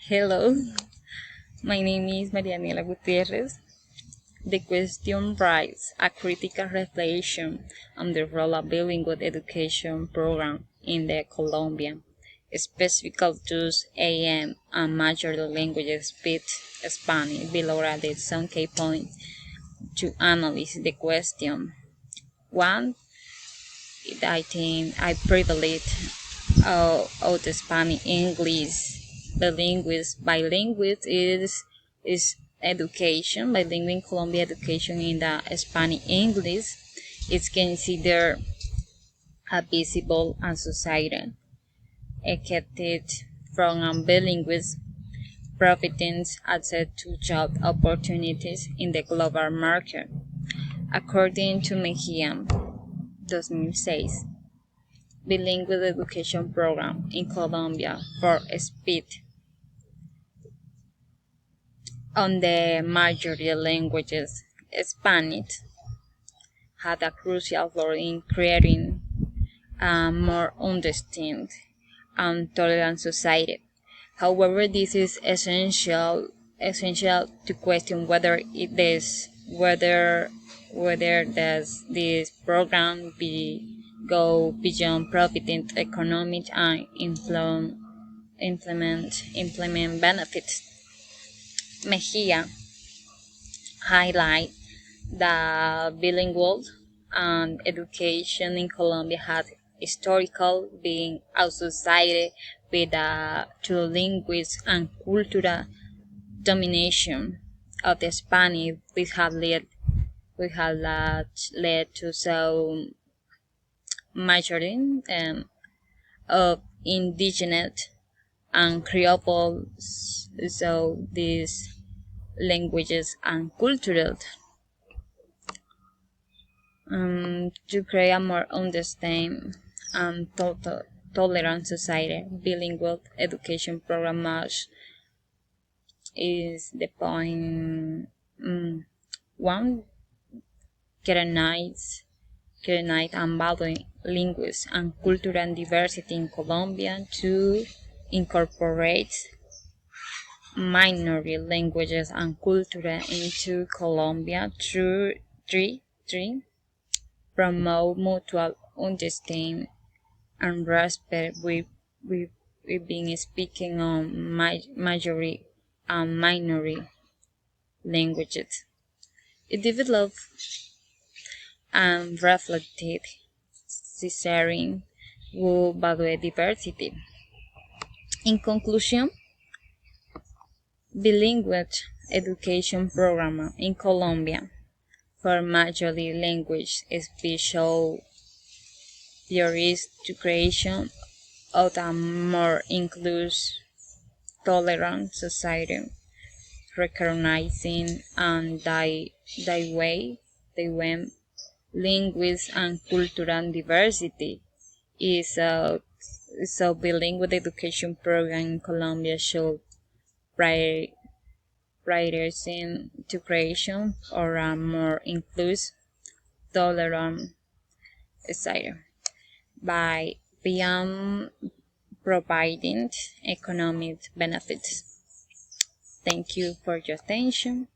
Hello, my name is Marianela Gutierrez. The question raises a critical reflection on the role of bilingual education program in the Colombian, specifically those AM and major languages speak Spanish. Below are some key points to analyze the question. One, I think I privilege of the Spanish English bilingual is education bilingual in Colombia. Education in the Spanish English is considered a visible and society expected from bilinguals providing access to job opportunities in the global market. According to Mejia 2006, bilingual education program in Colombia for speed on the majority languages. Spanish had a crucial role in creating a more understanding and tolerant society. However, this is essential to question whether does this program go beyond providing economic and implement benefits. Mejia highlight that bilingual and education in Colombia had historically been associated with two linguists and cultural domination of the Spanish, which had led to some majoring of indigenous and Creole, so these languages and cultural to create a more understanding and tolerant society. Bilingual education program much is the point. One, recognize and value linguists and cultural diversity in Colombia. Two, incorporate minority languages and culture into Colombia. Three, promote mutual understanding and respect. We've been speaking on majority and minority languages. It developed and reflected sharing will value diversity. In conclusion, bilingual education program in Colombia for majority language special theories to creation of a more inclusive, tolerant society, recognizing and the way linguist and cultural diversity is a bilingual education program in Colombia should prioritizing to creation or a more inclusive, tolerant society by beyond providing economic benefits. Thank you for your attention.